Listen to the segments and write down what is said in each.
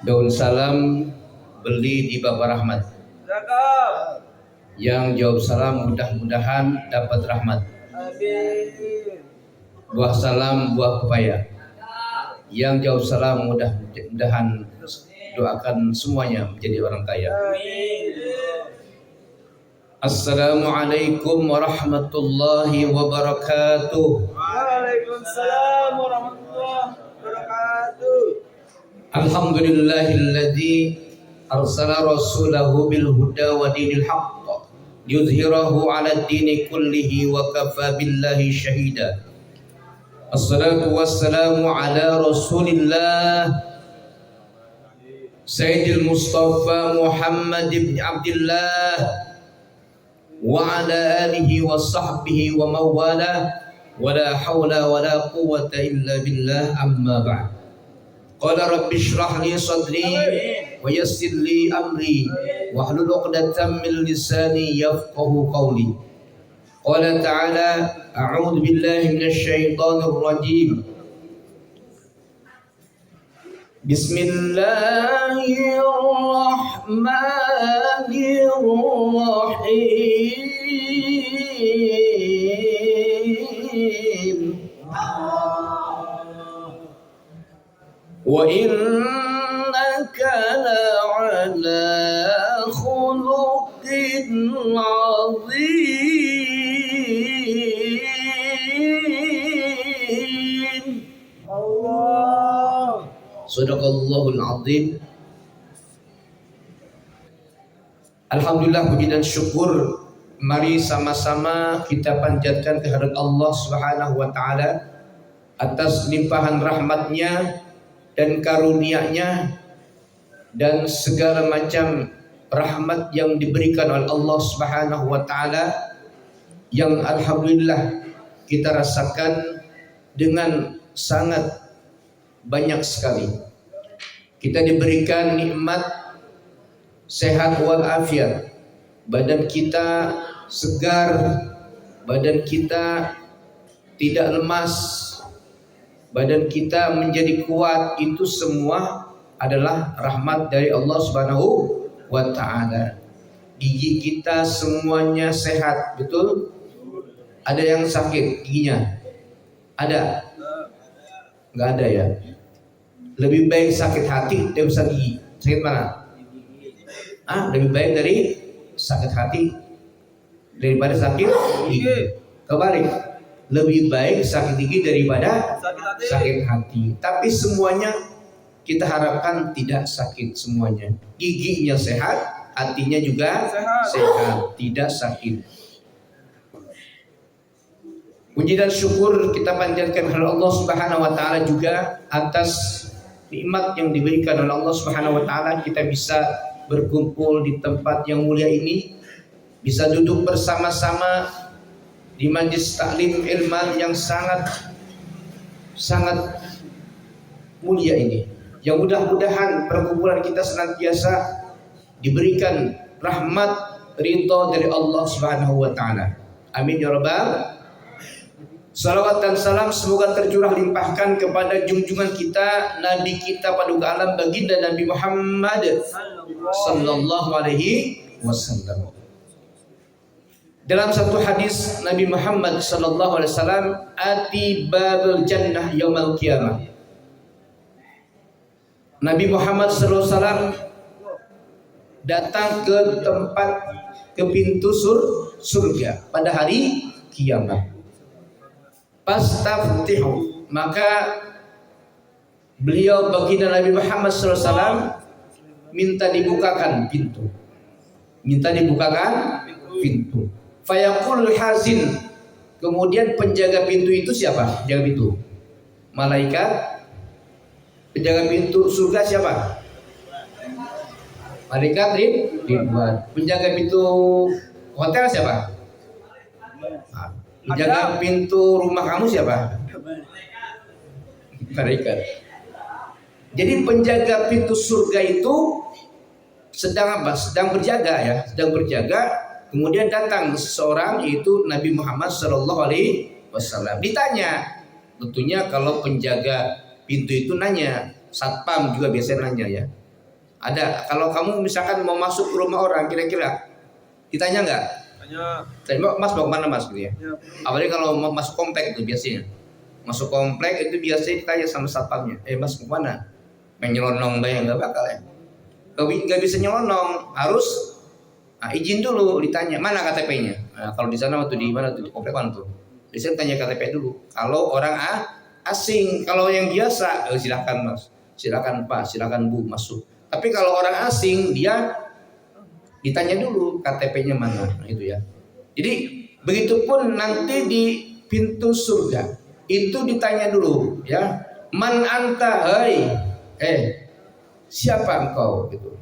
Daun salam beli di Bapak Rahmat. Yang jawab salam mudah-mudahan dapat rahmat. Amin. Buah salam buah pepaya. Yang jawab salam mudah-mudahan doakan semuanya menjadi orang kaya. Amin. Assalamualaikum warahmatullahi wabarakatuh. Waalaikumsalam warahmatullahi wabarakatuh. Alhamdulillahilladzi arsala rasulahu bil huda wa dinil haqq yuzhirahu 'ala ad-dini kullihi wa kafa billahi shahida. Assalatu wassalamu ala Rasulillah Sayyidil Mustafa Muhammad ibn Abdullah wa ala alihi wa sahbihi wa mawala wa la hawla wa la quwwata illa billah amma ba'd. Qala rabbi shrah li sadri wa yassir li amri wa hlul 'uqdatam min lisani yafqahu qawli. Qala ta'ala a'udzu billahi minasy syaithanir rajim. Bismillahirrahmanirrahim. Wa innaka la'ala khuluqin 'azim. Allah. Sadaqallahul azim. Alhamdulillah, puji dan syukur mari sama-sama kita panjatkan kehadirat Allah Subhanahu wa taala atas limpahan rahmatnya dan karunia-Nya dan segala macam rahmat yang diberikan oleh Allah Subhanahu wa taala yang alhamdulillah kita rasakan dengan sangat banyak sekali. Kita diberikan nikmat sehat walafiat, badan kita segar, badan kita tidak lemas, badan kita menjadi kuat. Itu semua adalah rahmat dari Allah Subhanahu wa taala. Gigi kita semuanya sehat, betul? Ada yang sakit giginya? Ada? Enggak ada ya? Lebih baik sakit hati daripada gigi. Sakit mana? Lebih baik dari sakit hati daripada sakit gigi. Kebalik, lebih baik sakit gigi daripada sakit hati. Tapi semuanya kita harapkan tidak sakit semuanya. Giginya sehat, hatinya juga sehat, tidak sakit. Puji dan syukur kita panjatkan kepada Allah Subhanahu wa taala juga atas nikmat yang diberikan oleh Allah Subhanahu wa taala. Kita bisa berkumpul di tempat yang mulia ini, bisa duduk bersama-sama di majlis taklim ilman yang sangat mulia ini. Yang mudah-mudahan perkumpulan kita senantiasa diberikan rahmat ridha dari Allah Subhanahu wa taala. Amin ya rabbal. Salawat dan salam semoga tercurah limpahkan kepada junjungan kita, Nabi kita paduka alam baginda Nabi Muhammad sallallahu alaihi wasallam. Dalam satu hadis Nabi Muhammad sallallahu alaihi wasallam, ati babul jannah yaumal qiyamah. Nabi Muhammad sallallahu alaihi wasallam datang ke pintu surga pada hari kiamat. Pastaftihu, maka beliau baginda Nabi Muhammad SAW minta dibukakan pintu. Fayaqul hazin, kemudian penjaga pintu itu siapa? Penjaga pintu malaikat. Penjaga pintu surga siapa? Malaikat Ridwan. Penjaga pintu hotel siapa? Penjaga pintu rumah kamu siapa? Malaikat. Jadi penjaga pintu surga itu sedang apa? Sedang berjaga ya, sedang berjaga. Kemudian datang seseorang yaitu Nabi Muhammad Shallallahu Alaihi Wasallam. Ditanya, tentunya kalau penjaga pintu itu nanya, satpam juga biasanya nanya ya. Ada. Kalau kamu misalkan mau masuk ke rumah orang, kira-kira ditanya nggak? Tanya. Tanya, Mas mau kemana Mas gitu ya? Ya. Apalagi kalau mau masuk komplek itu biasanya. Masuk komplek itu biasanya ditanya sama satpamnya. Mas mau kemana? Main nyelonong bayang nggak bakal ya? Nggak bisa nyelonong, harus izin dulu ditanya mana KTP-nya. Nah, kalau di sana waktu di mana tuh di komplek mana tuh? Di sana tanya KTP dulu. Kalau orang asing, kalau yang biasa silakan Mas, silakan Pak, silakan Bu masuk. Tapi kalau orang asing dia ditanya dulu KTP-nya mana, nah, itu ya. Jadi begitupun nanti di pintu surga itu ditanya dulu ya, man anta, hai, siapa engkau gitu.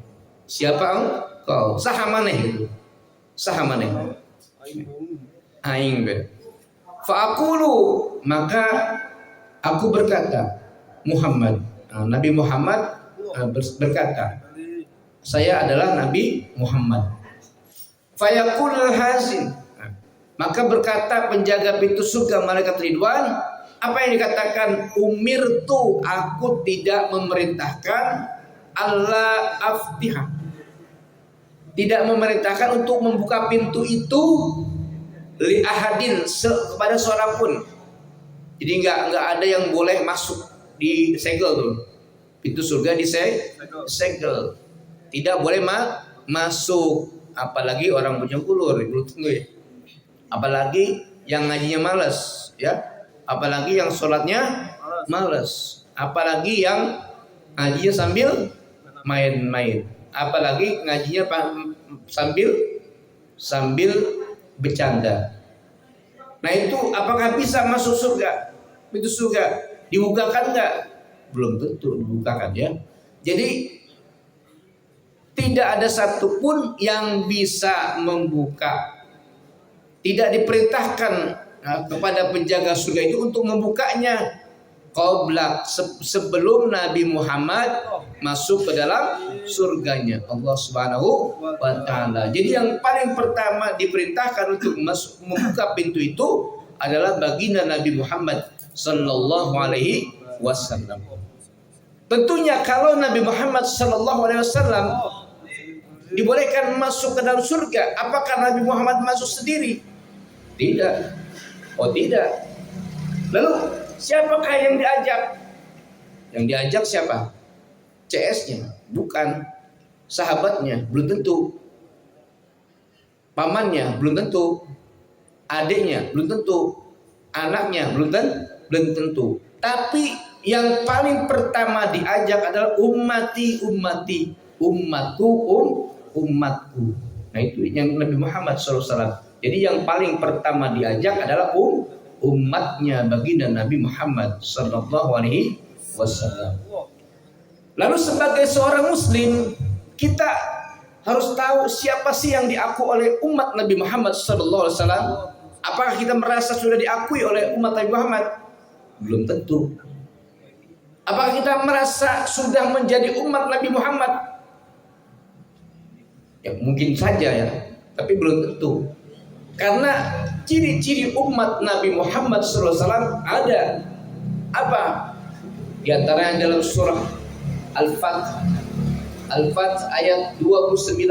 Siapa engkau? Saha maneh gitu. Saha maneh? Aing be. Fa aqulu, maka aku berkata, Muhammad. Nabi Muhammad berkata, saya adalah Nabi Muhammad. Fayaqul hazin, maka berkata penjaga pintu surga malaikat Ridwan, apa yang dikatakan? Umirtu, aku tidak memerintahkan Allah aftihah, tidak memerintahkan untuk membuka pintu itu li ahadin, kepada seorang pun. Jadi nggak ada yang boleh masuk, di segel tuh pintu surga, disegel, tidak boleh masuk, apalagi orang penjengkulur, apalagi yang ngajinya malas ya, apalagi yang sholatnya malas, apalagi yang ngajinya sambil main-main, apalagi ngajinya sambil bercanda. Nah itu apakah bisa masuk surga? Pintu surga dibukakan nggak? Belum tentu dibukakan ya. Jadi tidak ada satupun yang bisa membuka. Tidak diperintahkan kepada penjaga surga itu untuk membukanya sebelum Nabi Muhammad masuk ke dalam surganya Allah Subhanahu wa taala. Jadi yang paling pertama diperintahkan untuk membuka pintu itu adalah baginda Nabi Muhammad sallallahu alaihi wasallam. Tentunya kalau Nabi Muhammad sallallahu alaihi wasallam dibolehkan masuk ke dalam surga, apakah Nabi Muhammad masuk sendiri? Tidak. Oh tidak. Lalu siapakah yang diajak? Yang diajak siapa? CS-nya? Bukan. Sahabatnya? Belum tentu. Pamannya? Belum tentu. Adiknya? Belum tentu. Anaknya? Belum tentu. Tapi yang paling pertama diajak adalah ummati, umatku. Nah itu yang Nabi Muhammad SAW. Jadi yang paling pertama diajak adalah umatnya baginda Nabi Muhammad sallallahu alaihi wasallam. Lalu sebagai seorang muslim, kita harus tahu siapa sih yang diaku oleh umat Nabi Muhammad sallallahu alaihi wasallam. Apakah kita merasa sudah diakui oleh umat Nabi Muhammad? Belum tentu. Apakah kita merasa sudah menjadi umat Nabi Muhammad? Ya mungkin saja ya, tapi belum tentu. Karena ciri-ciri umat Nabi Muhammad SAW ada apa? Di antaranya dalam surah Al-Fath ayat 29